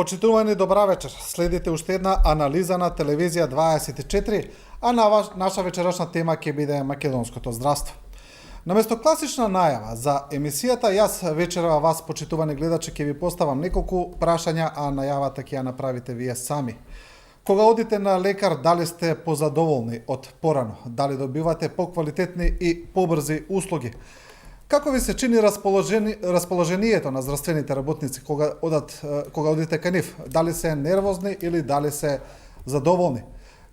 Почитувани, добра вечер. Следите уште една анализа на телевизија 24, а наша вечерашна тема ќе биде македонското здравство. Наместо класична најава за емисијата, јас вечерва вас, почитувани гледачи, ќе ви поставам неколку прашања, а најавата ќе ја направите вие сами. Кога одите на лекар, дали сте позадоволни од порано? Дали добивате поквалитетни и побрзи услуги? Како ви се чини расположението на здравствените работници кога одите кај нив? Дали се нервозни или дали се задоволни?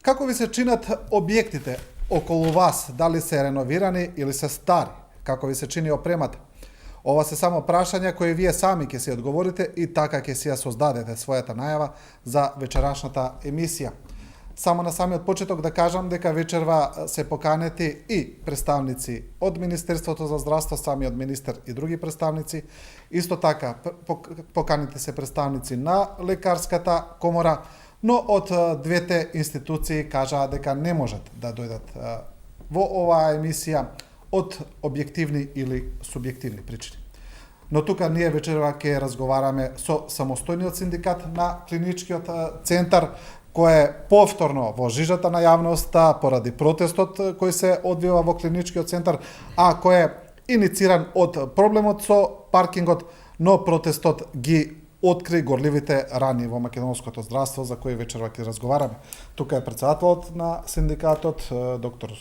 Како ви се чинат објектите околу вас? Дали се реновирани или се стари? Како ви се чини опремата? Ова се само прашања кои вие сами ќе си одговорите и така ќе си ја создадете својата најава за вечерашната емисија. Само на самиот почеток да кажам дека вечерва се поканети и представници од Министерството за здравство, самиот министер и други представници. Исто така поканите се представници на лекарската комора, но од двете институции кажаа дека не можат да дојдат во оваа емисија од објективни или субјективни причини. Но тука ние вечерва ќе разговараме со самостојниот синдикат на клиничкиот центар, кој е повторно во жижата на јавноста поради протестот кој се одвива во клиничкиот центар, а кој е инициран од проблемот со паркингот, но протестот ги откри горливите рани во македонското здравство, за кои вечерва ќе разговараме. Тука е претседателот на синдикатот, доктор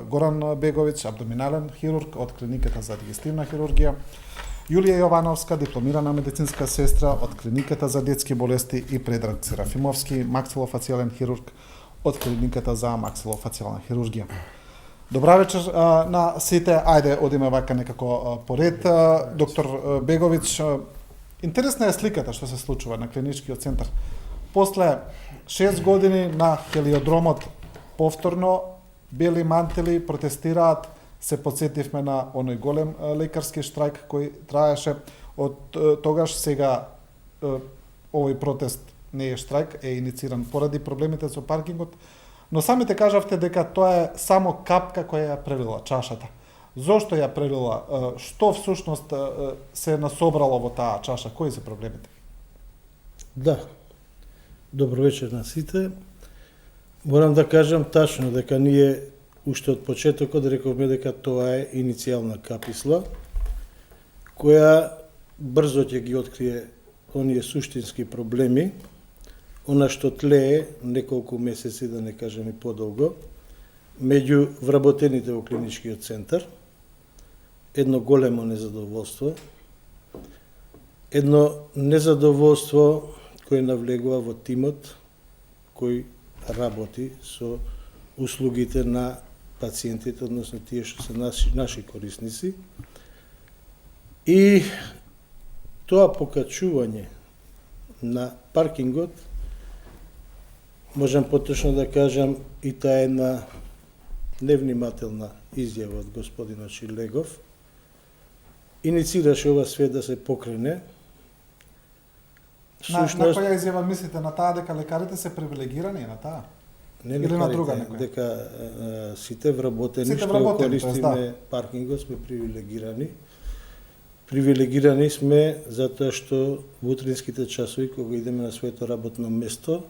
Горан Беговиќ, абдоминален хирург од клиниката за дигестивна хирургија, Јулија Јовановска, дипломирана медицинска сестра од клиниката за детски болести, и Предраг Серафимовски, максилофацијален хирург од клиниката за максилофацијална хирургија. Добра вечер на сите. Ајде одиме вака некако поред. Доктор Беговиќ, интересна е сликата што се случува на клиничкиот центар. После 6 години на хелиодромот повторно бели мантели протестираат. Се подсетивме на оној голем лекарски штрајк кој траеше од тогаш. Сега овој протест не е штрајк, е инициран поради проблемите со паркингот, но самите кажавте дека тоа е само капка која ја прелила чашата. Зошто ја прелила? Што всушност се насобрало во таа чаша? Кои се проблемите? Да. Добро вечер на сите. Морам да кажам тачно дека ние уште од почетокот рековме дека тоа е иницијална каписла, која брзо ќе ги открие оние суштински проблеми, она што тлее неколку месеци, да не кажем и подолго, меѓу вработените во клиничкиот центар, едно големо незадоволство, едно незадоволство кој навлегува во тимот кој работи со услугите на пациентите, односно тие што се наши корисници. И тоа покачување на паркингот, можам поточно да кажам, и таа една невнимателна изјава од господинот Шилегов, иницираше ова све да се покрене. На која изјава мислите? На таа дека лекарите се привилегирани, на таа? Не или на друга лекарите, некоја? дека сите вработени што вработени, користиме паркингот сме привилегирани. Привилегирани сме затоа што во утринските часови, кога идеме на своето работно место,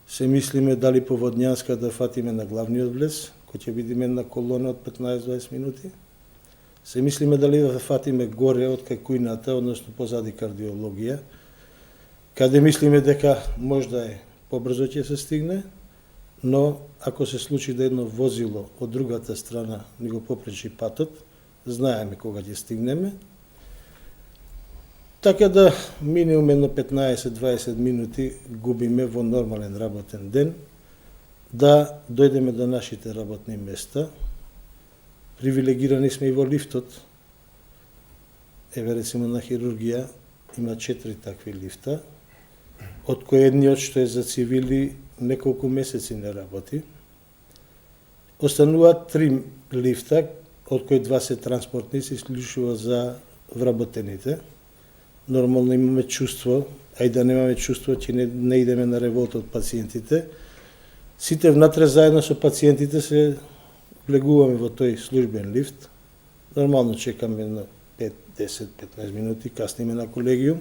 се мислиме дали по Водњанска да фатиме на главниот влез, кој ќе видиме на колона од 15-20 минути. Се мислиме дали да фатиме горе од кај кујната, односно позади кардиологија, каде мислиме дека можда е побрзо ќе се стигне, но ако се случи да едно возило од другата страна ни го попречи патот, знаеме кога ќе стигнеме. Така да минимум едно 15-20 минути губиме во нормален работен ден, да дојдеме до нашите работни места. Привилегирани сме и во лифтот. Еве рецимо на хирургија има 4 такви лифта, од кој едниот што е за цивили неколку месеци не работи. Остануваат 3 лифта, од кои 2 се транспортни, се исклучува за вработените. Нормално имаме чувство, а и да немаме чувство, че не идеме на револта од пациентите. Сите внатре заедно со пациентите се влегуваме во тој службен лифт. Нормално чекаме на 5, 10, 15 минути, касниме на колегиум.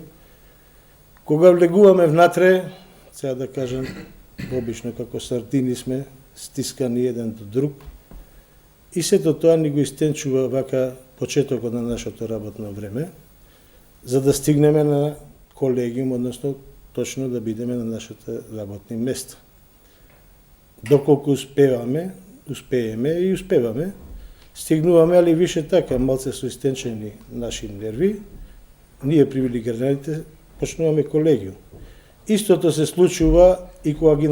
Кога влегуваме внатре, сега да кажем, обично како сардини сме, стискани еден до друг, и сето тоа ни го истенчува вака почетокот на нашето работно време, за да стигнеме на колегиум, односно точно да бидеме на нашите работни места. Доколку успееме и успеваме, стигнуваме, али више така, малце со истенчени наши нерви, ние привилегираните почнуваме колегиум. Истото се случува и кога ги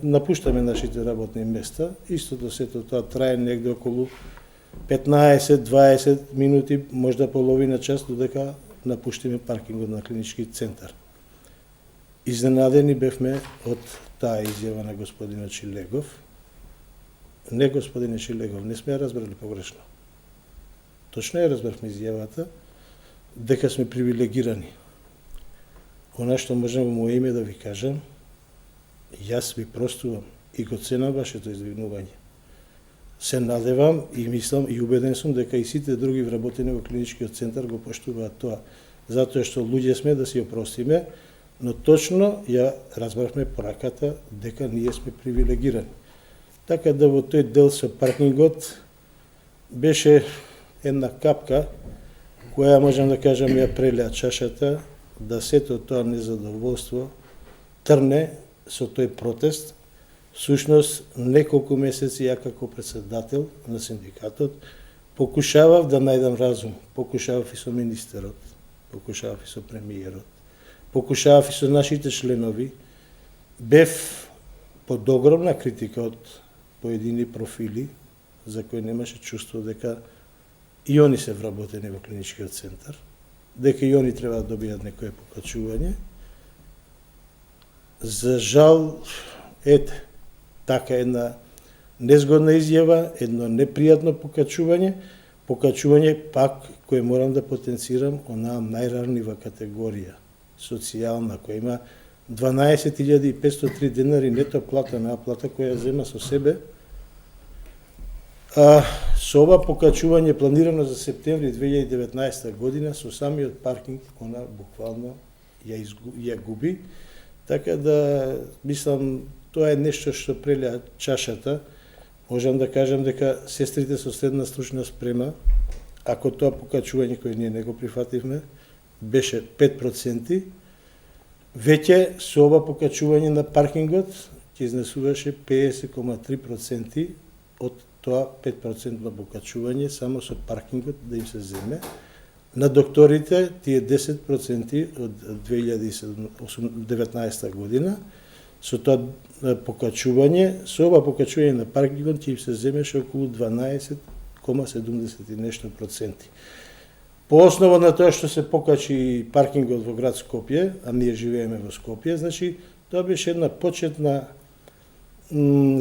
напуштаме нашите работни места, истото сето тоа трае негде околу 15-20 минути, можда половина час, додека напуштиме паркингот на клинички центар. Изненадени бевме од таа изјава на господинот Шилегов. Не, господине Шилегов, не сме ја разбрали погрешно. Точно ја разбравме изјавата, дека сме привилегирани. Она што можам во моје име да ви кажам, јас ви простувам и го ценам вашето издвигнување. Се надевам и мислам и убеден сум дека и сите други вработени во клиничкиот центар го поштуваат тоа, затоа што луѓе сме да си опростиме, но точно ја разбравме пораката дека ние сме привилегирани. Така да во тој дел со паркингот беше една капка која можам да кажам ја прелеа чашата да сето тоа незадоволство трне со тој протест. Всушност, неколку месеци ја како председател на синдикатот покушавав да најдам разум, покушавав и со министерот, покушавав и со премиерот, покушавав и со нашите членови, бев под огромна критика од поедини профили за кои немаше чувство дека и они се вработени во клиничкиот центар, дека и они треба да добијат некое покачување. За жал, ете, така една незгодна изјава, едно непријатно покачување пак кое морам да потенцирам онаа најранлива категорија, социјална, која има 12.503 денари нето плата, на плата која зема со себе. Со ова покачување планирано за септември 2019 година, со самиот паркинг, она буквално ја губи. Така да, мислам, тоа е нешто што прелеа чашата. Можам да кажам дека сестрите со средна стручна спрема, ако тоа покачување кој ние не го прифативме, беше 5%, веќе со ова покачување на паркингот ќе изнесуваше 50,3% од тоа 5% покачување само со паркингот да им се земе. На докторите тие 10% од 2019 година со тоа покачување, со ова покачување на паркингот ќе им се земеше околу 12,70 и нешто проценти. По основа на тоа што се покачи паркингот во град Скопје, а ние живееме во Скопје, значи тоа беше една почетна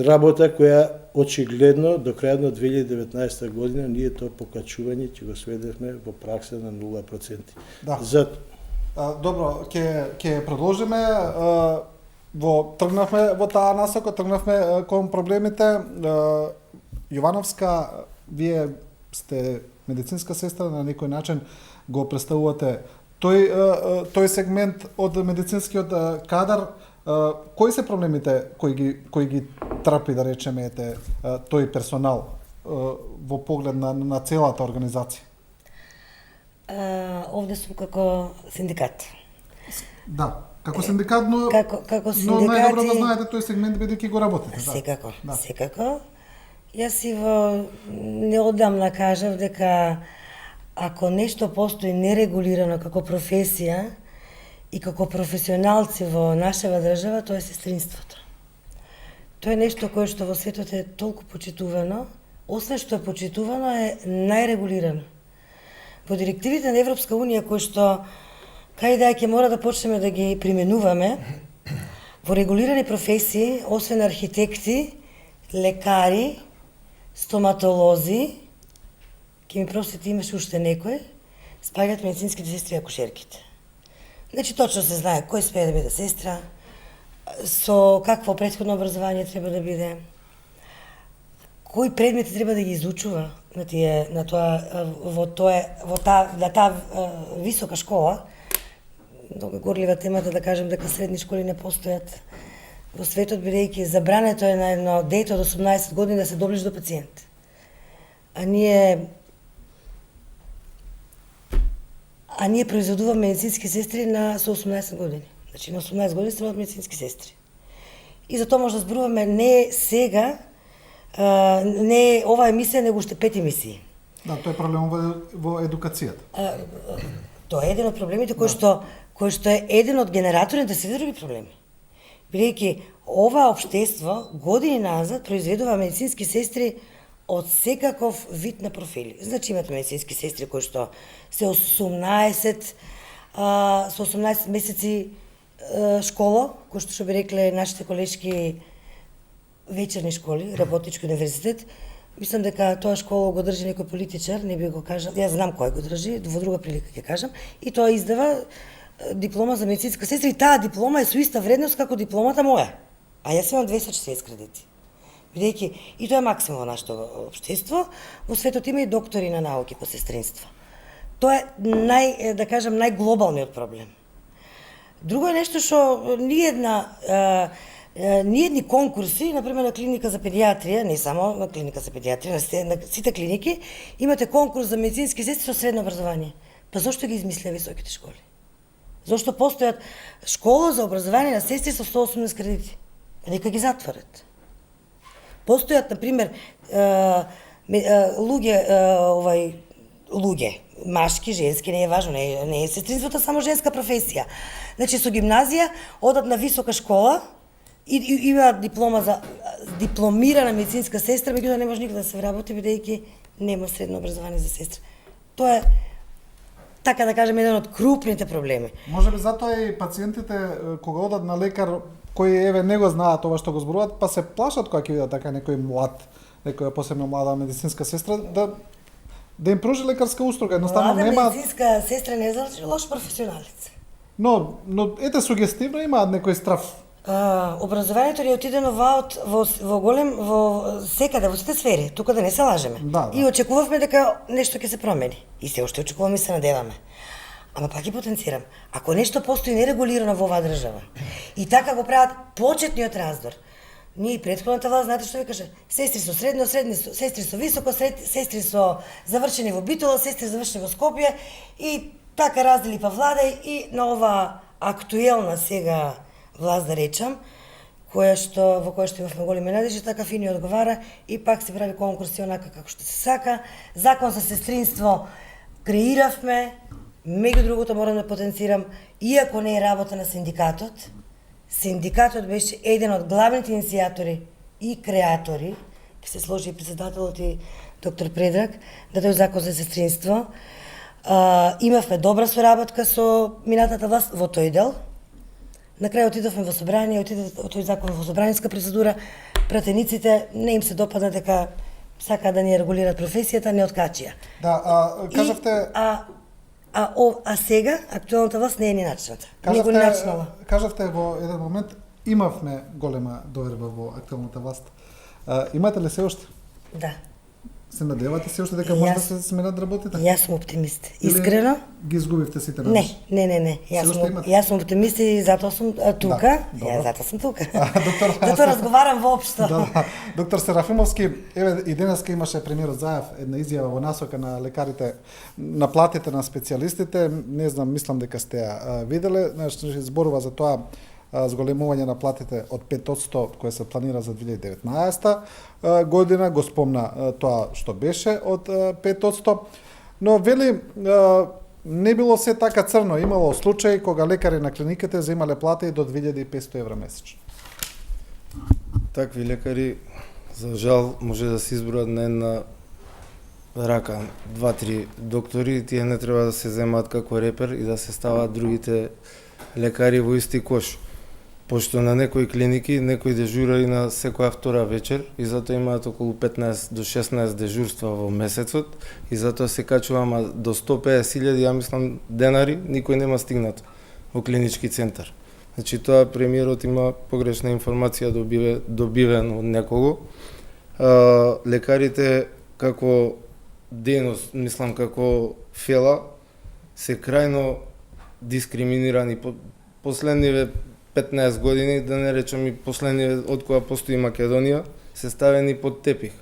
работа која очигледно до крајот на 2019 година ние тоа покачување ќе го сведевме во пракса на 0%. Да. Добро, ќе продолжиме. Тргнавме во таа насока, тргнавме кон проблемите. Јовановска, вие сте медицинска сестра, на некој начин го представувате тој сегмент од медицинскиот кадар. Кои се проблемите кои ги трпи, да речеме, тој персонал во поглед на целата организација? Овде сум како синдикат. Да, како синдикат, но како синдикат, но најдобро да знаете тој сегмент бидејќи го работите. Секако, да. Секако. Јас и во неодамна кажав дека ако нешто постои нерегулирано како професија и како професионалци во нашава држава, тоа е сестринството. Тоа е нешто кое што во светот е толку почитувано, освен што е почитувано, е најрегулирано. Во директивите на Европска Унија, кои што кај да ќе мора да почнеме да ги применуваме, во регулирани професии, освен архитекти, лекари, стоматолози, ќе ми простите, имаше уште некој, спаѓаат медицинските сестри и акушерките. Значи, точно се знае кој смее да биде сестра, со какво претходно образование треба да биде, кои предмети треба да ги изучува на таа висока школа. многу горлива темата да кажем дека средни школи не постојат во светот, бидејќи забрането е на едно дете од 18 години да се доближи до пациент. А ние произведуваме медицински сестри со 18 години. Значи на 18 години се имаат медицински сестри. И затоа може да зборуваме не сега, не ова емисија, него уште 5 емисии. Да, тоа е проблем во едукацијата. Тоа е еден од проблемите кој што е еден од генераторите на сите други проблеми. Бидејќи ова општество години назад произведува медицински сестри од секаков вид на профили. Значи имате медицински сестри кои што се 18 со 18 месеци школа, кој што би рекле нашите колешки вечерни школи, работнички универзитет. Мислам дека тоа школа го држи некој политичар, не би го кажал, јас знам кој го држи, во друга прилика ќе кажам, и тоа издава диплома за медицинска сестра и таа диплома е со иста вредност како дипломата моја. А јас имам 240 кредити. Бидејќи и тоа е максимум во нашето општество, во светот има и доктори на науки по сестринство. Тоа е најглобалниот проблем. Друго е нешто што ниедни конкурси, например на клиника за педиатрија, не само на клиника за педиатрија, на сите клиники, имате конкурс за медицински сестри со средно образование. Па зошто ги измислија високите школи? Зошто постојат школа за образование на сестри со 180 кредити? Нека ги затворат. Постојат, например, луѓе, машки, женски, не е важно, не е сестринството само женска професија. Значи со гимназија одат на висока школа и имаат диплома за дипломирана медицинска сестра, меѓутоа не може никаде да се вработи бидејќи нема средно образование за сестра. Тоа е, така да кажем, еден од крупните проблеми. Може би затоа и пациентите кога одат на лекар кои не го знаат ова што го зборуваат, па се плашат кога ќе видат така некој млад, некоја посебно млада медицинска сестра да им пружи лекарска услуга. Едноставно млада нема медицинска сестра не е значи лош професионалец. Но ете сугестивно имаат некој страф. Образованието ни е отидено во голем, во секаде, во сите сфери, тука да не се лажеме. Да. И очекувавме дека нешто ќе се промени. И се уште очекуваме и се надеваме. Ама пак ги потенцирам. Ако нешто постои нерегулирано во оваа држава, и така го прават почетниот раздор, ние и претходната власт, знаете што ви каже? Сестри со средно, сестри со високо, сестри со завршени во Битола, сестри завршени во Скопје, и така раздели па владе и на оваа актуелна сега власт, да речам, во која што имавме големи надежи, така фини одговара и пак се прави конкурси онака како што се сака. Закон за сестринство креиравме, меѓу другото морам да потенцирам, иако не е работа на синдикатот, синдикатот беше еден од главните иницијатори и креатори, ќе се сложи и председателот и доктор Предраг, да тој закон за сестринство. Имавме добра соработка со минатата власт во тој дел. На крај отидовме во собрание, тој закон во собраниска процедура, пратениците не им се допадна дека сака да ни регулират професијата, не откачија. Да, кажавте... А сега актуелната власт не е ни начната. Не го ни начнала. Кажавте во еден момент имавме голема доверба во актуелната власт. Имате ли се уште? Да. Се надевате се уште дека може да се сменат работите? Јас сум оптимист. Искрено? Или ги изгубивте сите надежи? Не. Јас сум оптимист и затоа сум тука. Да, затоа сум тука. Затоа разговарам воопшто. Да. Доктор Серафимовски, и денеска имаше премиерот Заев една изјава во насока на лекарите, на платите на специјалистите. Не знам, мислам дека сте ја виделе. Значи, зборува за тоа зголемување на платите од 5% кое се планира за 2019 година, го спомна тоа што беше од 5%, но вели не било се така црно, имало случаи кога лекари на клиниките земале плати до 2500 евра месечно. Такви лекари, за жал, може да се изброат на една рака, 2-3 доктори, тие не треба да се земаат како репер и да се ставаат другите лекари во исти кош. Пошто на некои клиники, некои дежурари на секоја втора вечер и затоа имаат околу 15 до 16 дежурства во месецот и затоа се качува до 150.000, ја мислам, денари, никој нема стигнато во клинички центар. Значи тоа премиерот има погрешна информација добивен од некого. Лекарите како дејност, мислам како фела, се крајно дискриминирани последниве 15 години, да не речем и последниве од кога постои Македонија, се ставени под тепих,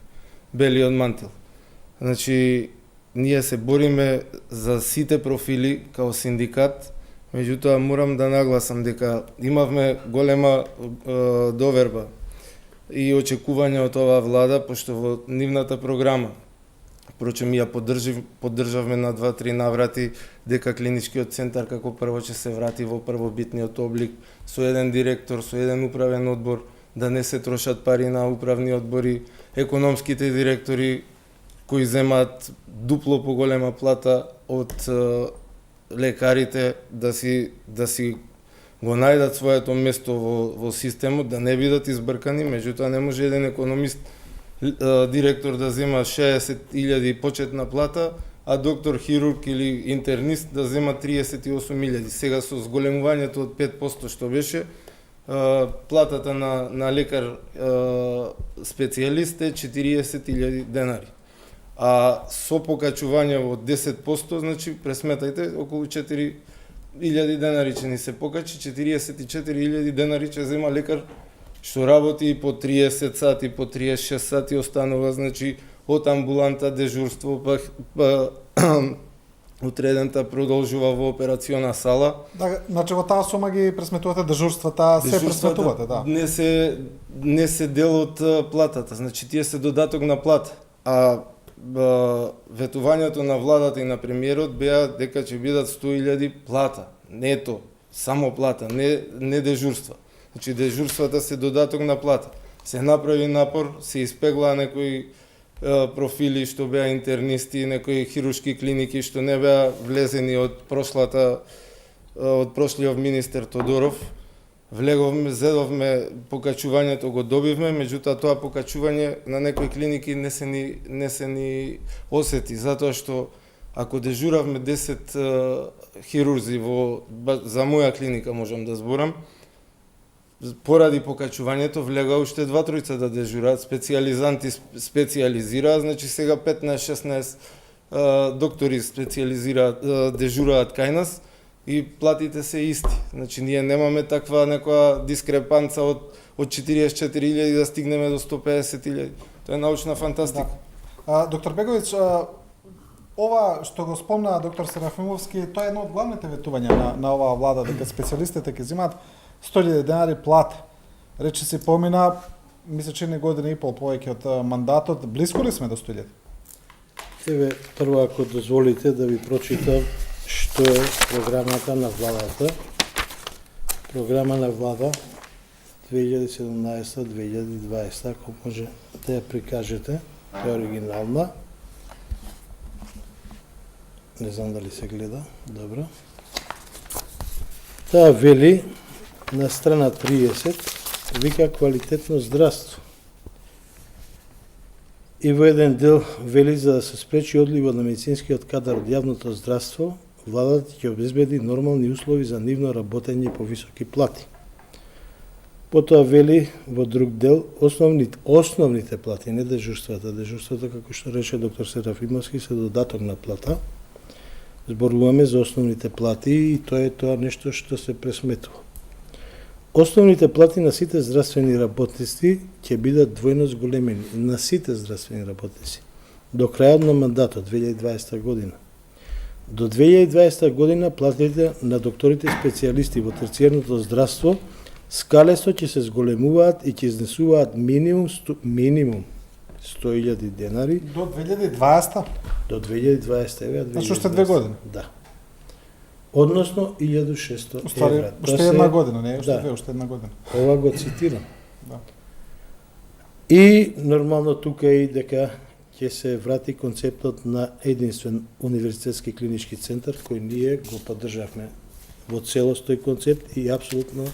бели од мантил. Значи, ние се бориме за сите профили као синдикат, меѓутоа морам да нагласам дека имавме голема доверба и очекување од оваа влада, пошто во нивната програма, впрочем ја поддржавме на 2-3 наврати дека клиничкиот центар како прво ќе се врати во првобитниот облик, со еден директор, со еден управен одбор, да не се трошат пари на управни одбори, економските директори кои земаат дупло поголема плата од лекарите, да си го најдат своето место во системот, да не бидат избркани, меѓутоа не може еден економист директор да зема 60.000 почетна плата, а доктор хирург или интернист да зема 38.000. Сега со зголемувањето од 5% што беше, платата на лекар специјалист е 40.000 денари. А со покачување од 10%, значи пресметајте, околу 4.000 денари ќе ни се покачи, 44.000 денари ќе зема лекар што работи по 30 сати, по 36 сати останува, значи од амбуланта, дежурство, па утредента продолжува во операциона сала. Да, значи во таа сума ги пресметувате дежурствата, се пресметувате, да. Не се дел од платата, значи тие се додаток на плата. А ветувањето на владата и на премиерот беа дека ќе бидат 100.000 плата. Не е то, само плата, не дежурства. Значи дежурствата се додаток на плата. Се направи напор, се испеглаа некои профили што беа интернисти, некои хируршки клиники што не беа влезени од прошлиот министер Тодоров. Влеговме, зедовме, покачувањето го добивме, меѓутоа тоа покачување на некои клиники не се ни осети, затоа што ако дежуравме 10 хирурзи за моја клиника можам да зборам, поради покачувањето влега уште 2-3 да дежураат, специјализанти специјализираат, значи сега 15-16 доктори дежураат кај нас и платите се исти. Значи ние немаме таква некоја дискрепанца од 44.000 да стигнеме до 150.000. Тоа е научна фантастика. Да. Доктор Беговиќ, ова што го спомна доктор Серафимовски, тоа е едно од главните ветувања на оваа влада, дека специјалистите ќе земаат 100.000 денари плата. Рече се помина, мисля че не година и пол повеќе од мандатот. Блиску ли сме до 100.000? Еве, прво ако дозволите да ви прочитам што е програмата на владата. Програма на влада 2017-2020, ако може да ја прикажете, тоа е оригинална. Не знам дали се гледа, добро. Таа вели на страна 30, вика квалитетно здравство. И во еден дел вели за да се спречи одливот на медицинскиот кадар од јавното здравство, владата ќе обезбеди нормални услови за нивно работење по високи плати. Потоа вели во друг дел основните плати, не дежурствата. Дежурствата, како што рече доктор Серафимовски, се додаток на плата. Зборуваме за основните плати и тоа е тоа нешто што се пресметува. Основните плати на сите здравствени работници ќе бидат двојно зголемени, на сите здравствени работници, до крајот на мандатот 2020 година. До 2020 година платите на докторите специјалисти во терцијерното здравство скалесо ќе се зголемуваат и ќе изнесуваат минимум 100.000 денари. До 2020? До 2020, еве, 2020. Значи уште 2 години? Да. Односно 1.600 Уствари, евра. уште една година, не уште да. две, уште една година. Ова го цитирам. Да. И нормално тука е и дека ќе се врати концептот на единствен универзитетски клинички центар, кој ние го поддржавме во целост тој концепт и апсолутно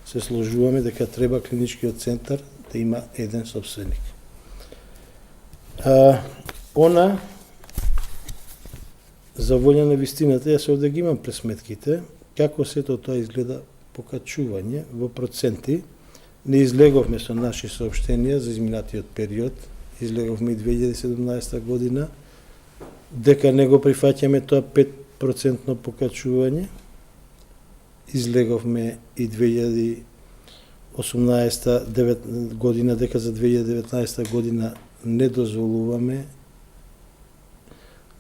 се сложуваме дека треба клиничкиот центар да има еден собственик. Она за волја на вистината, јас овде ги имам пресметките, како сето тоа изгледа покачување во проценти. Не излеговме со наши сообщенија за изминатиот период, излеговме и 2017 година, дека не го прифаќаме тоа 5% покачување, излеговме и 2018 година, дека за 2019 година не дозволуваме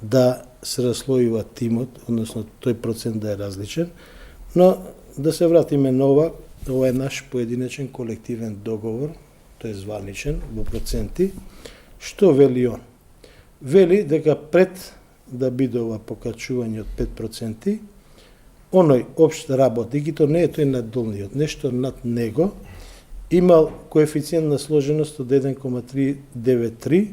да се разслојува тимот, односно тој процент да е различен, но да се вратиме на ова е наш поединечен колективен договор, тој е званичен во проценти. Што вели он? Вели дека пред да биде ова покачување од 5%, оној општ работник, и то не е тој надолниот, нешто над него, имал коефициент на сложеност од 1,393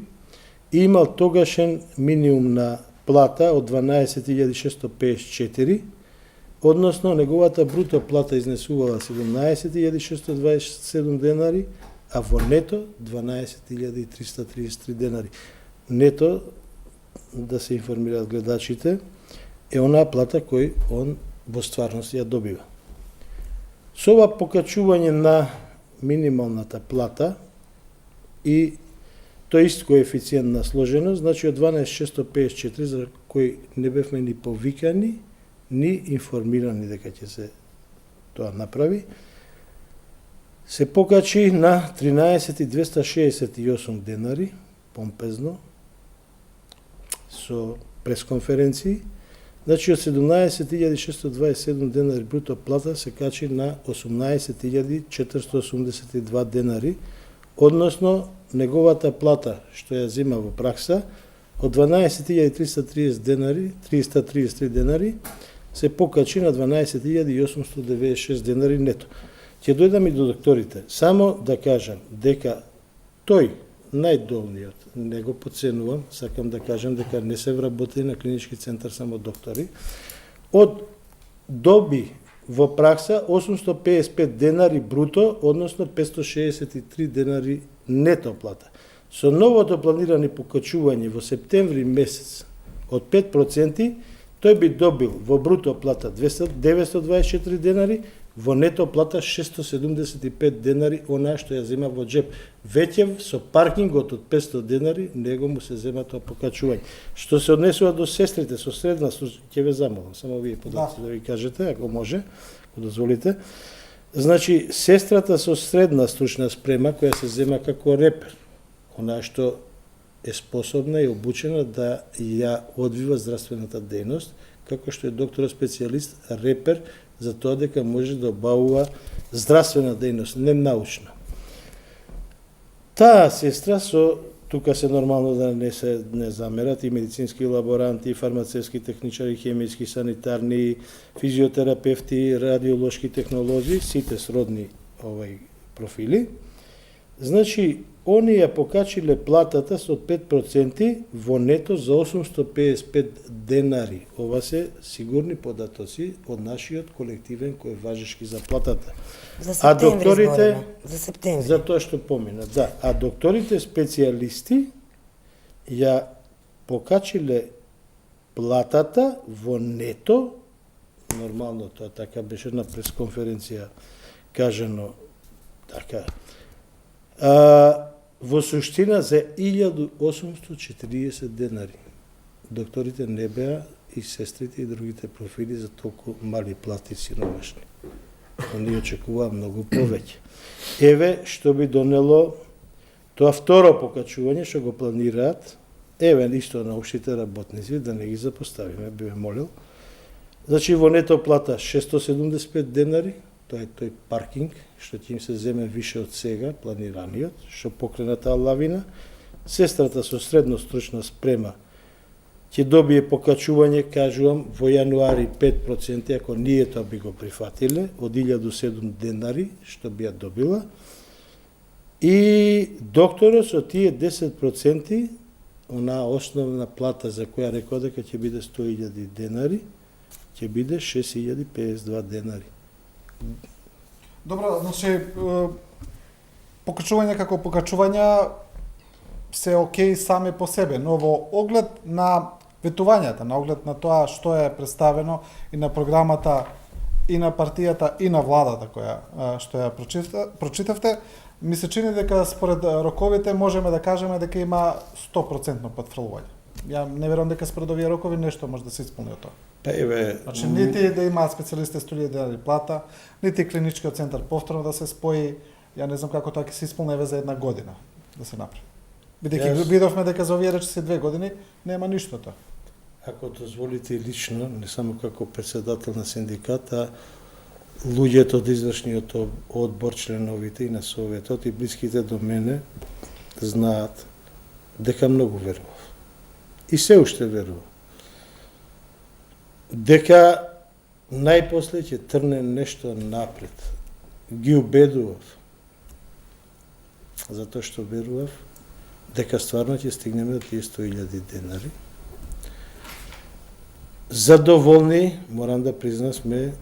и имал тогашен минимум на плата од 12.654, односно неговата бруто плата изнесувала 17.627 денари, а во нето 12.333 денари. Нето, да се информираат гледачите, е онаа плата кој он во стварност ја добива. Со ова покачување на минималната плата и тој ист коефициент на сложеност, значи од 12.654 за кој не бевме ни повикани, ни информирани дека ќе се тоа направи, се покачи на 13.268 денари, помпезно, со пресконференции, значи од 17.627 денари бруто плата се качи на 18.482 денари, односно неговата плата што ја зема во пракса од 12.330 денари, 333 денари се покачи на 12.896 денари нето. Ќе дојдам и до докторите. Само да кажам дека тој најдолниот, не го подценувам, сакам да кажам дека не се вработи на клинички центар само доктори, од доби во пракса 855 денари бруто, односно 563 денари нето плата. Со новото планирани покачување во септември месец од 5%, тој би добил во бруто плата 924 денари, во нето плата 675 денари, онаа што ја зема во джеп. Веќе со паркингот од 500 денари, него му се зема тоа покачување. Што се однесува до сестрите со средна служба, ќе ве замолам, само вие податци да ви кажете, ако може, ако дозволите. Значи, сестрата со средна стручна спрема, која се зема како репер, онаа што е способна и обучена да ја одвива здравствената дејност, како што е доктор специјалист, репер, за тоа дека може да обавува здравствена дејност, не научна. Таа сестра со, тука се нормално да не замерат и медицински лаборанти, и фармацевски техничари, хемиски, санитарни, физиотерапевти, радиолошки технолози, сите сродни профили. Значи, они ја покачиле платата со 5% во нето за 855 денари. Ова се сигурни податоци од нашиот колективен кој важешки за платата. За септември докторите, за септември. за тоа што помина, да. А докторите специјалисти ја покачиле платата во нето, нормално тоа така беше на пресконференција кажано така, во суштина за 1840 денари. Докторите не беа и сестрите и другите профили за толку мали плати сиромашни. Они очекуваа многу повеќе. Еве што би донело тоа второ покачување што го планираат. Еве исто на ушите работници, да не ги запоставиме, би ме молил. Значи во нето плата 675 денари, тоа е тој паркинг, што ќе им се земе више од сега, планираниот, што покрена таа лавина. Сестрата со средно стручна спрема ќе добие покачување, кажувам, во јануари 5%, ако ние тоа би го прифатиле, од 1007 денари, што би ја добила. И докторот со тие 10%, онаа основна плата за која рекоа дека ќе биде 100.000 денари, ќе биде 6.052 денари. Добро, значи, покачување како покачувања се окей сами по себе, но во оглед на ветувањата, на оглед на тоа што е представено и на програмата и на партијата и на владата која што ја прочитавте, ми се чини дека според роковите можеме да кажеме дека има 100% потврдување. Ја не верувам дека според овие рокови нешто може да се исполни од тоа. Па еве, Значи, нити да имаат специјалисти 100.000 денари плата, нити клиничкиот центар повторно да се спои, ја не знам како тоа ќе се исполни еве за една година да се направи. Бидејќи Јас- видовме дека за овие речиси 2 години нема ништо тоа. ако дозволите лично, не само како председател на синдиката, луѓето од извршниот одбор, членовите и на советот и блиските до мене знаат дека многу верував. И се уште верувам. Дека најпосле ќе трне нешто напред. Ги убедував. Затоа што верував дека стварно ќе стигнеме до тие 100.000 денари. Задоволни, морам да признам, сме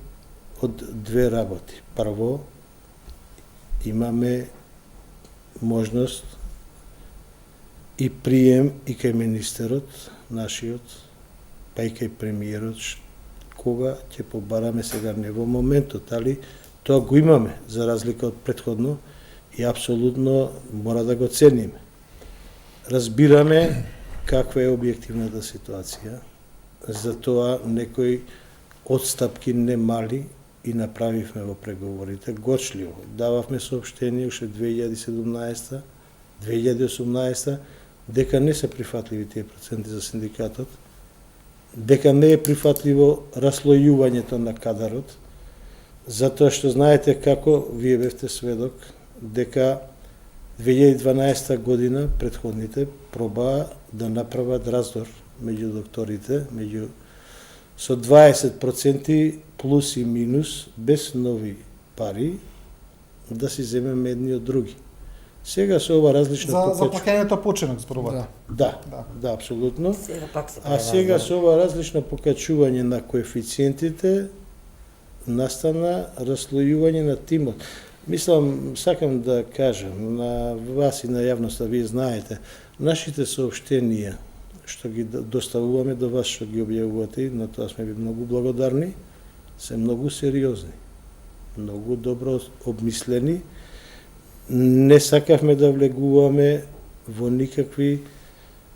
од две работи. Прво, имаме можност и прием и кај министерот, нашиот, па и кај премиерот, кога ќе побараме сега не во моментот, али тоа го имаме, за разлика од претходно, и апсолутно мора да го цениме. Разбираме каква е објективната ситуација, затоа некои отстапки не мали и направивме во преговорите гочливо. Дававме сообщение уште 2017 2018 дека не се прифатливи тие проценти за синдикатот, дека не е прифатливо раслојувањето на кадарот, затоа што знаете како вие бевте сведок дека 2012 година претходните пробаа да направат раздор меѓу докторите, со 20% плюс и минус, без нови пари, да си земеме едни од други. Сега со ова различно За плаќањето починок зборувате. Да, Да. да, апсолутно. Сега пак се А сега со ова различно покачување на коефициентите настана раслојување на тимот. Мислам, сакам да кажам на вас и на јавноста, вие знаете, нашите сообщенија што ги доставуваме до вас, што ги објавувате, на тоа сме ви многу благодарни, се многу сериозни, многу добро обмислени. Не сакавме да влегуваме во никакви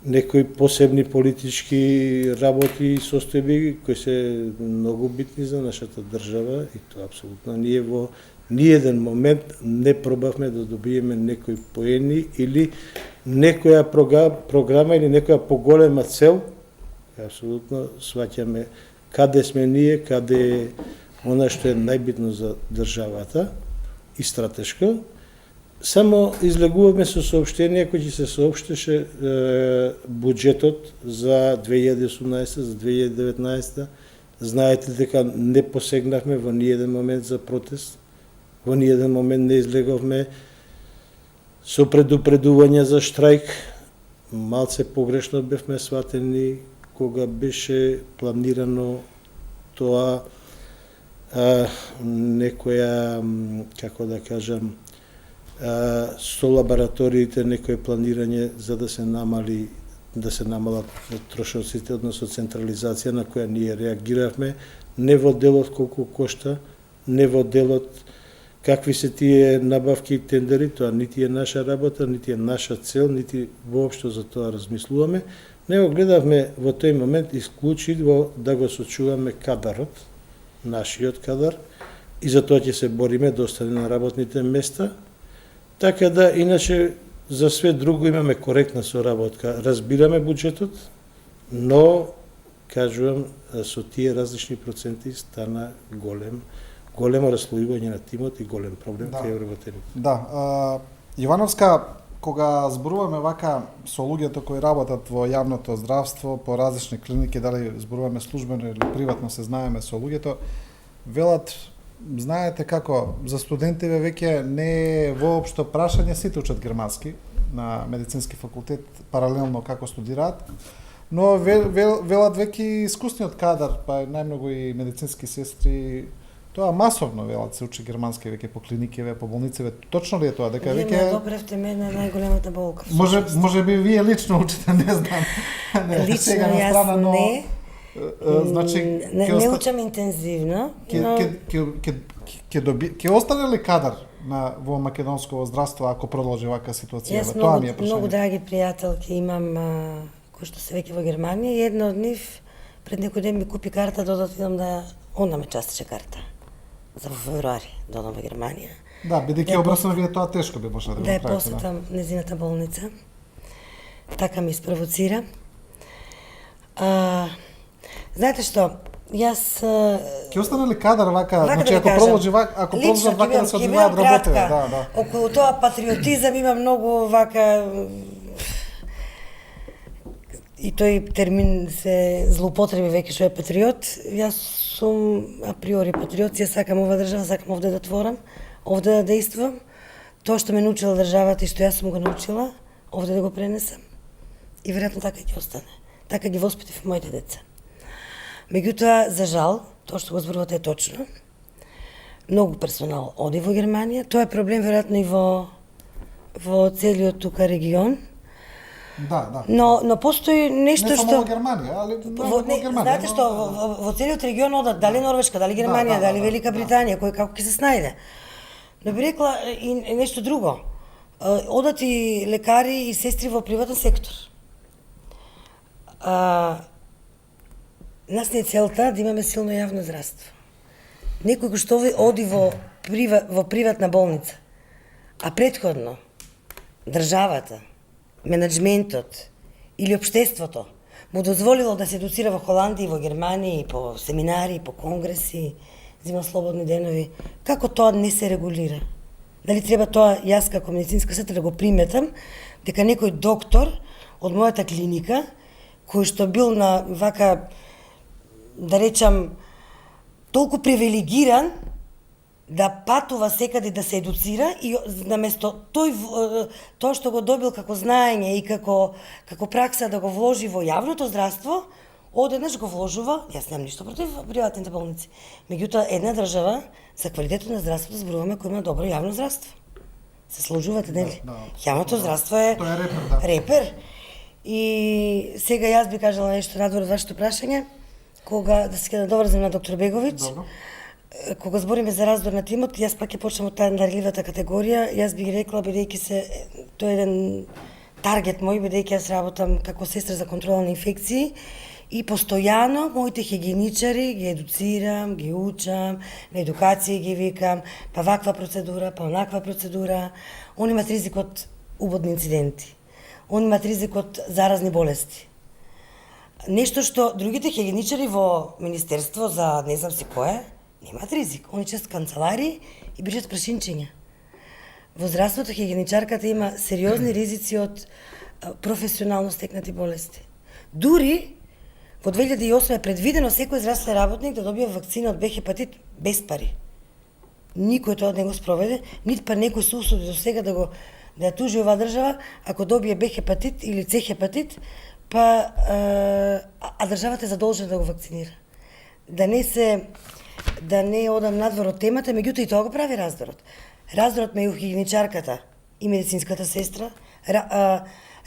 некои посебни политички работи и состојби кои се многу битни за нашата држава и тоа апсолутно ние во ниеден момент не пробавме да добиеме некои поени или некоја програма или некоја поголема цел. Апсолутно сваќаме каде сме ние, каде е она што е најбитно за државата и стратешко. Само излегуваме со сообщение кој ќе се соопштеше буџетот за 2018, за 2019. Знаете дека не посегнавме во ниеден момент за протест, во ниеден момент не излеговме со предупредување за штрајк. Малце погрешно бевме сватени кога беше планирано тоа некоја, како да кажам, со лабораториите некое планирање за да се намалат трошоците, односно централизација на која ние реагиравме, не во делот колку кошта, не во делот какви се тие набавки и тендери, тоа нити е наша работа, нити е наша цел, нити воопшто за тоа размислуваме. Него гледавме во тој момент исклучиво да го сочуваме кадарот, нашиот кадар, и за тоа ќе се бориме да остане на работните места. Така да, иначе, за све друго имаме коректна соработка. Разбираме буџетот, но, кажувам, со тие различни проценти стана големо раслојување на тимот и голем проблем кај вработените. Да, Ивановска, кога зборуваме вака со луѓето кои работат во јавното здравство, по различни клиники, дали зборуваме службено или приватно, се знаеме со луѓето, велат, знаете како, за студентиве веќе не е воопшто прашање, сите учат германски на медицински факултет, паралелно како студираат, но велат веќе искусниот кадар, па најмногу и медицински сестри, тоа масовно велат се учи германски веќе по клиникиве, по болнициве. Точно ли е тоа дека веќе? веќе Допревте мене најголемата болка. Може би вие лично учите, не знам. Лично јас не. Значи не учам интензивно, но ќе остане ли кадар во македонско здравство ако продолжи вака ситуација? Јас Тоа ми е многу прашање. драги пријателки имам кои што се веќе во Германија и една од нив пред некој ден ми купи карта да одам да она ме частеше карта за во февруари да одам во Германија. Да, бидејќи обрасно вие тоа тешко би можеле да Да ја го правите. посетам незината болница. Така ми испровоцира. Знаете што, јас Ќе остане ли кадар вака, вака значи да ви ако кажам, продолжи вака, ако лично продолжат вака да се ќе одвиваат бидам работите, кратка. да. Околу тоа патриотизам има многу вака и тој термин се злоупотреби веќе што е патриот. Јас сум априори патриот, ја сакам ова држава, сакам овде да творам, овде да действувам. Тоа што ме научила државата и што јас сум го научила, овде да го пренесам. И веројатно така ќе остане. Така ги воспитав моите деца. Меѓутоа, за жал, тоа што го зборувате е точно. Многу персонал оди во Германија. Тоа е проблем веројатно и во целиот тука регион. Да. Но постои нешто Не што само во Германија, али во Германија. знаете што, во целиот регион одат дали Норвешка, дали Германија, дали Велика Британија, кој како ќе се снајде. Но би рекла и нешто друго. Одат и лекари и сестри во приватен сектор. Нас не е целта да имаме силно јавно здравство. Некој кој што оди во приватна болница, а претходно државата, менеджментот или општеството му дозволило да се едуцира во Холандија, во Германија, и по семинари, по конгреси, зима слободни денови, како тоа не се регулира? Дали треба тоа јас како медицинска сестра да го приметам дека некој доктор од мојата клиника кој што бил на вака, да речам, толку привилегиран да патува секаде да се едуцира и наместо тоа што го добил како знаење и како пракса да го вложи во јавното здравство, одеднаш го вложува, јас немам ништо против приватните болници. Меѓутоа, една држава за квалитетот на здравството зборуваме кој има добро јавно здравство. Се сложувате, нели? Да. Јавното здравство е Тоа е репер, да. репер. И сега јас би кажала нешто надвор од вашето прашање, кога да се доврзам на доктор Беговиќ. Добро. Кога збориме за раздор на тимот, јас пак ќе почнам од таа дарливата категорија. Јас би ги рекла, бидејќи тој е еден таргет мој, бидејќи јас работам како сестра за контрола на инфекции и постојано моите хигиеничари ги едуцирам, ги учам, на едукација ги викам, па ваква процедура, па онаква процедура. Они имат ризик од убодни инциденти. Они имат ризик од заразни болести. Нешто што другите хигиеничари во Министерство за не знам си кое, немаат ризик. Они чест канцелари и брижат прашинчиња. Во здравството хигиеничарката има сериозни ризици од професионално стекнати болести. Дури во 2008 е предвидено секој здравствен работник да добие вакцина од Б хепатит без пари. Никој тоа не го спроведе, нит па некој се усуди до сега да ја тужи оваа држава ако добие Б хепатит или С хепатит, па а државата е задолжена да го вакцинира. Да не одам надвор од темата, меѓутоа и тоа го прави раздорот. Раздорот меѓу хигиеничарката и медицинската сестра,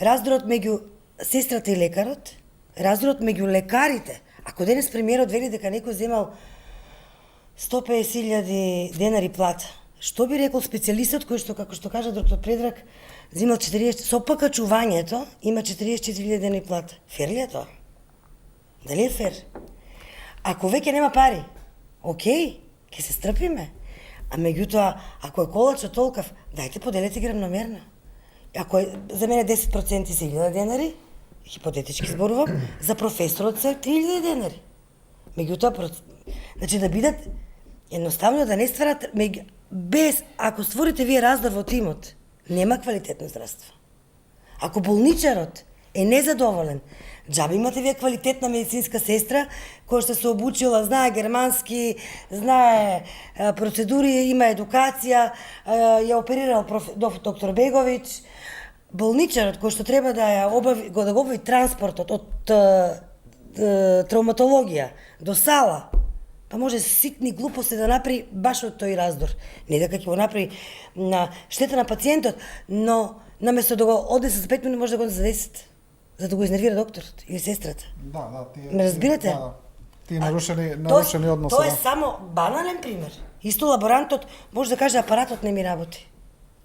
раздорот меѓу сестрата и лекарот, раздорот меѓу лекарите. Ако денес премиерот вели дека некој земал 150.000 денари плата, што би рекол специјалистот кој што, како што кажа доктор Предрак, земал 40, со покачувањето има 44.000 денари плата. Фер ли е тоа? Дали е фер? Ако веќе нема пари, окей, ќе се стрпиме. А меѓутоа, ако е колачот толкав, дајте поделете ги равномерно. Ако е за мене 10% се 1000 денари, хипотетички зборувам, за професорот се 3000 денари. Меѓутоа, значи да бидат едноставно да не стварат без, ако створите вие раздор во тимот, нема квалитетно здравство. Ако болничарот е незадоволен, џабе имате вие квалитетна медицинска сестра која што се обучила, знае германски, знае процедури, има едукација, ја оперирал доктор Беговиќ. Болничарот кој што треба да го обави транспортот од травматологија до сала, па може ситни глупости да направи баш од тој раздор. Не дека ќе го направи на штета на пациентот, но наместо да го однесе за 5 минути, може да го однесе за 10, за да го изнервира докторот или сестрата. Да, Ме разбирате? Да. Тие нарушени односи. Тоа е само банален пример. Исто лаборантот може да каже апаратот не ми работи.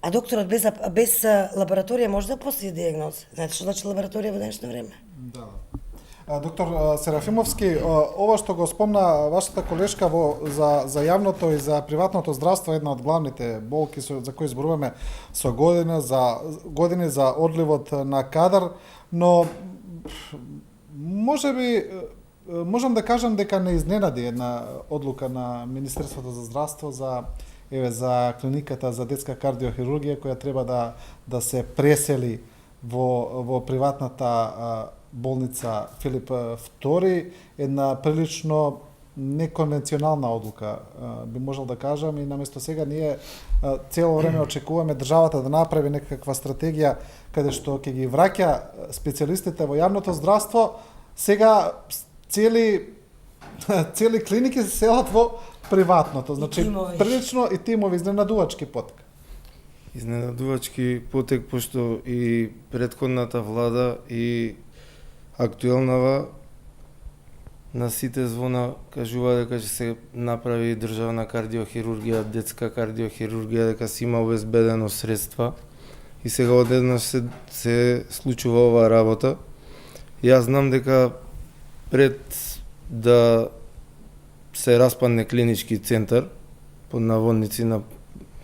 А докторот без лабораторија може да постави диагноз? Знаете што значи лабораторија во денешно време? Да. Доктор Серафимовски, ова што го спомна вашата колешка за јавното и за приватното здравство е една од главните болки за кои зборуваме со години за одливот на кадар, но можам да кажам дека не изненади една одлука на Министерството за здравство за клиниката за детска кардиохирургија која треба да се пресели во приватната болница Филип II, една прилично неконвенционална одлука, би можел да кажам, и наместо сега ние цело време очекуваме државата да направи некаква стратегија каде што ќе ги враќа специјалистите во јавното здравство, сега цели клиники се селат во приватното, значи прилично и тимови изненадувачки потек. Изненадувачки потек, пошто и претходната влада и актуелнава на сите звона кажува дека ќе се направи државна кардиохирургија, детска кардиохирургија, дека се има обезбедено средства и сега одеднаш се случува оваа работа. Јас знам дека пред да се распадне клинички центар под наводници на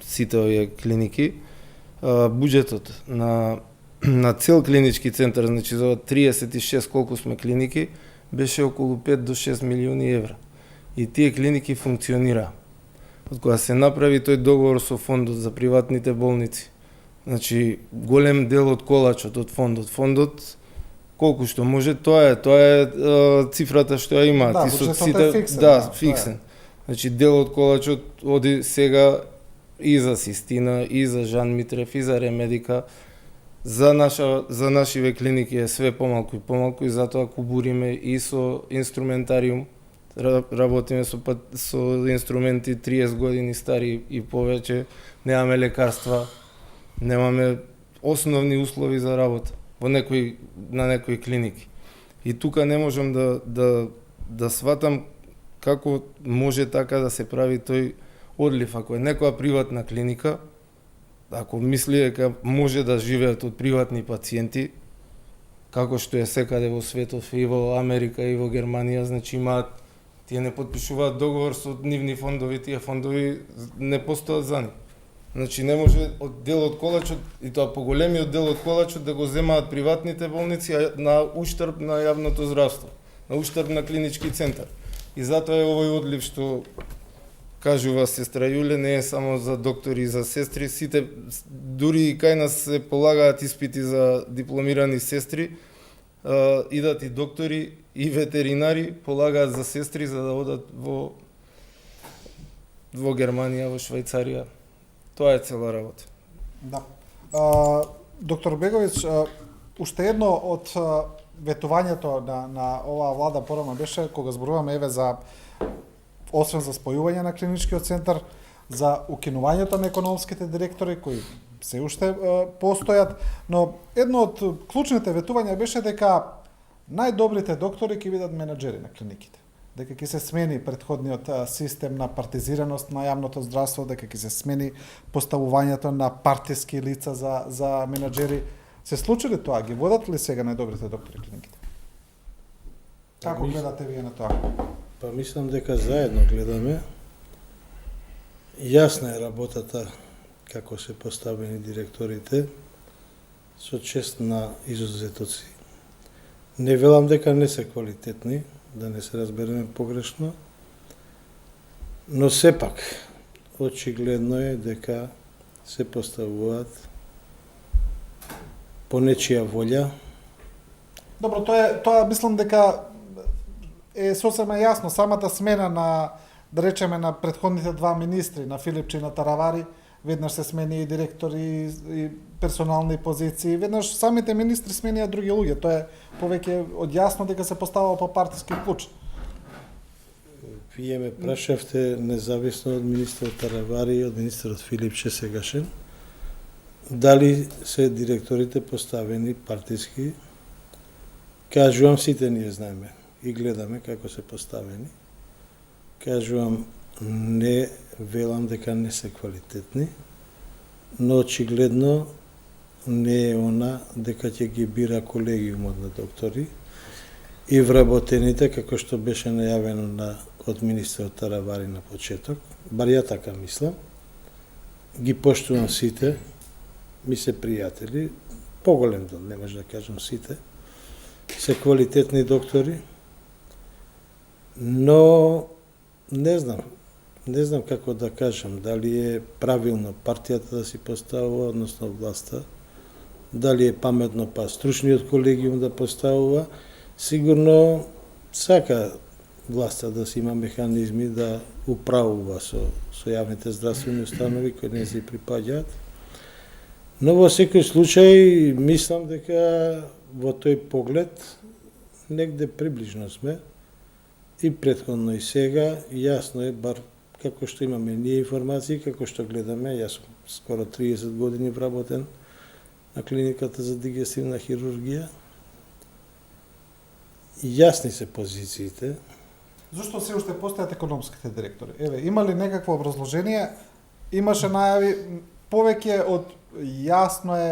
сите овие клиники, буџетот на цел клинички центар, значи за 36 колку сме клиники, беше околу 5 до 6 милиони евра. И тие клиники функционираа. Од кога се направи тој договор со фондот за приватните болници, значи голем дел од колачот од фондот колку што може, тоа е цифрата што ја имаат. Да, и со сите е фиксен. Да, фиксен. Значи дел од колачот оди сега и за Систина, и за Жан Митрев, и за Ремедика. За нашиве клиники е све помалку и затоа кубуриме и со инструментариум. Работиме со инструменти 30 години стари и повеќе, немаме лекарства, немаме основни услови за работа на некои клиники. И тука не можам да сватам како може така да се прави тој одлив. Ако е некоја приватна клиника, ако мисли дека може да живеат од приватни пациенти, како што е секаде во светот, и во Америка, и во Германија, значи тие не подпишуваат договор со нивни фондови, тие фондови не постојат за нив. Значи не може од дел од колачот, и тоа поголемиот дел од колачот да го земаат приватните болници на уштрб на јавното здравство, на уштрб на клинички центар. И затоа е овој одлив што кажува сестра Јуле, не е само за доктори и за сестри, сите, дури и кај нас се полагаат испити за дипломирани сестри, идат и доктори и ветеринари, полагаат за сестри за да одат во Германија, во Швајцарија. Тоа е цела работа. Да. Доктор Беговиќ, уште едно од ветувањето на оваа влада порано беше кога зборуваме освен за спојување на клиничкиот центар, за укинувањето на економските директори кои се уште постојат, но едно од клучните ветувања беше дека најдобрите доктори ќе бидат менаџери на клиниките, дека ќе се смени претходниот систем на партизираност на јавното здравство, дека ќе се смени поставувањето на партиски лица за менаџери. Се случи ли тоа? Ги водат ли сега најдобрите доктори клиниките? Како гледате вие на тоа? Па мислам дека заедно гледаме. Јасна е работата како се поставени директорите со чест на изузетоци. Не велам дека не се квалитетни, да не се разбереме погрешно, но сепак очигледно е дека се поставуваат по нечија волја. Добро, тоа мислам дека е сосема јасно. Самата смена на, да речеме, на претходните два министри, на Филипче и на Таравари, веднаш се смени и директори и персонални позиции, веднаш самите министри сменија други луѓе. Тоа е повеќе од јасно дека се поставува по партиски клуч. Вие ме прашавте независно од министерот Таравари и од министерот Филипче сегашен, дали се директорите поставени партиски. Кажувам, сите ние знаеме и гледаме како се поставени. Кажувам, не велам дека не се квалитетни, но очигледно не е она дека ќе ги бира колегиумот на доктори и вработените, како што беше најавено од министерот Таравари на почеток, бар ја така мислам, ги поштувам сите, ми се пријатели, поголем дел, не може да кажам сите, се квалитетни доктори, но не знам како да кажам, дали е правилно партијата да си поставува, односно власта, дали е паметно па стручниот колегиум да поставува, сигурно сака власта да си има механизми да управува со јавните здравствени установи кои не се припаѓаат. Но во секој случај мислам дека во тој поглед негде приближно сме и претходно и сега, јасно е, бар како што имаме ние информации, како што гледаме, јас сум скоро 30 години вработен на клиниката за дигестивна хирургија. Јасни се позициите. Зошто се уште постојат економските директори? Еве, има ли некакво образложение? Имаше најави, повеќе од јасно е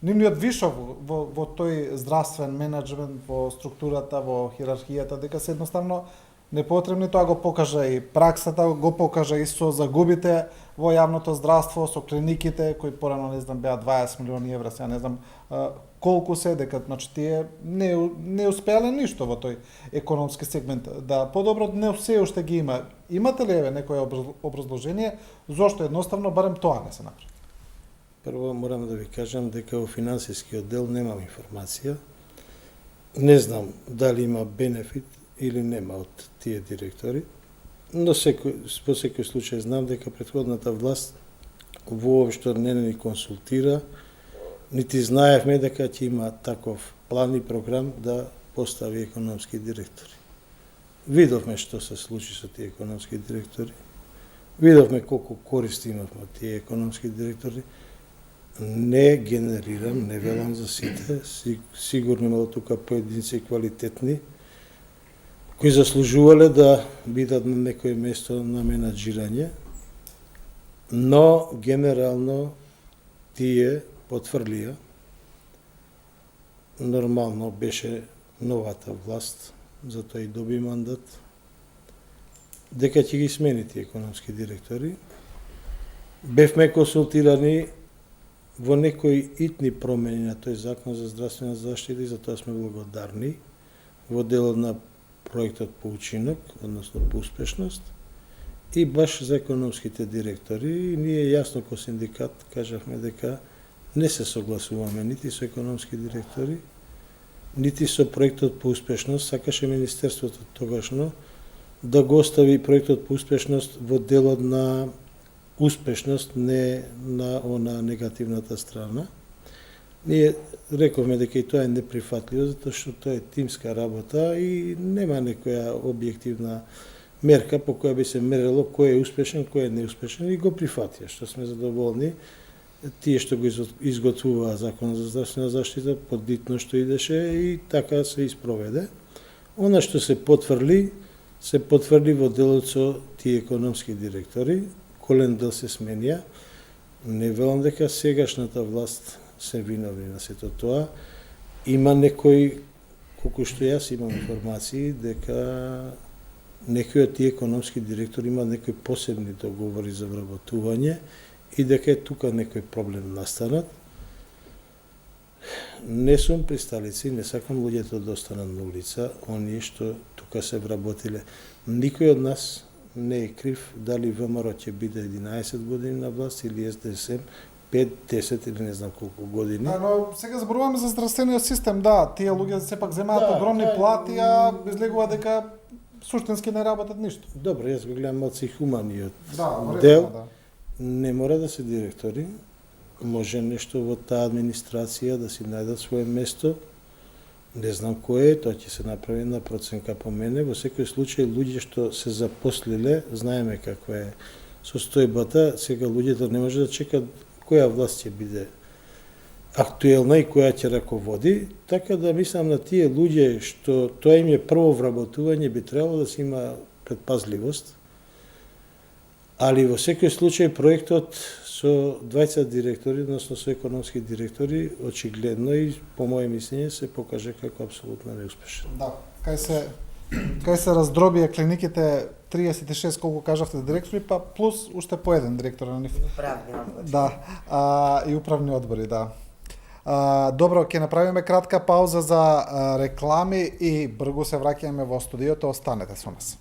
нивниот вишок во тој здравствен менеджмент, во структурата, во хиерархијата, дека се едноставно непотребни, тоа го покажа и праксата, го покажа и со загубите во јавното здравство, со клиниките, кои порано, не знам, беа 20 милиони евра, сега не знам колку се, дека, значи, тие не успеале ништо во тој економски сегмент. Да, подобро не се уште ги има. Имате ли, еве, некое образложение, зошто едноставно барем тоа не се направи? Прво морам да ви кажам дека во финансискиот дел немам информација. Не знам дали има бенефит или нема од тие директори, но во секој случај знам дека претходната власт воопшто не ни консултира, нити знаевме дека ќе има таков план и програм да постави економски директори. Видовме што се случи со тие економски директори, видовме колку користи имавме од тие економски директори. Не генерирам, не велам за сите, сигурно имало тука поединци квалитетни, кои заслужувале да бидат на некој место на менаџирање, но генерално тие потврлија, нормално беше новата власт, затоа и доби мандат, дека ќе ги смени тие економски директори. Бевме консултирани во некои итни промени на тој закон за здравствена заштита и затоа сме благодарни во делот на проектот по учинок, односно по успешност, и баш за економските директори. И ние јасно ко синдикат кажавме дека не се согласуваме нити со економски директори, нити со проектот по успешност. Сакаше Министерството тогашно да го остави проектот по успешност во делот на успешност, не на она негативната страна. Ние рековме дека и тоа е неприфатливо, затоа што тоа е тимска работа и нема некоја објективна мерка по која би се мерело кој е успешен, кој е неуспешен, и го прифатија, што сме задоволни. Тие што го изготвуваа Закон за здравствена заштита, поддитно што идеше и така се испроведе. Она што се потврди во делот со тие економски директори, голем дел се сменија. Не велам дека сегашната власт се виновни на сето тоа. Има некои, колку што јас имам информации, дека некои од тие економски директори има некои посебни договори за вработување и дека е тука некој проблем настанат. Не сум присталици, не сакам луѓето да останат на улица, оние што тука се вработиле. Никој од нас не е крив дали ВМРО ќе биде 11 години на власт или СДСМ 5, 10 или не знам колку години. Да, но сега зборуваме за здравствениот систем, да, тие луѓе сепак земаат огромни тоа е- плати, а излегува дека суштински не работат ништо. Добро, јас го гледам малци хуманиот Да, во ред, дел. да. Не мора да се директори, може нешто во таа администрација да си најдат свое место. Не знам кој е, тоа ќе се направи на проценка по мене. Во секој случај, луѓе што се запослиле, знаеме каква е состојбата, сега луѓето не може да чекат која власт ќе биде актуелна и која ќе раководи, така да мислам на тие луѓе што тоа им е прво вработување, би требало да се има предпазливост. али во секој случај проектот со двајца директори, односно со економски директори, очигледно и по моје мислење се покаже како апсолутно неуспешен. Да, кај се раздробија клиниките 36 колку кажавте директори, па плюс уште по еден директор на нив. Управни одбори. Да, и управни одбори, да. Добро, ќе направиме кратка пауза за реклами и бргу се враќаме во студиото, останете со нас.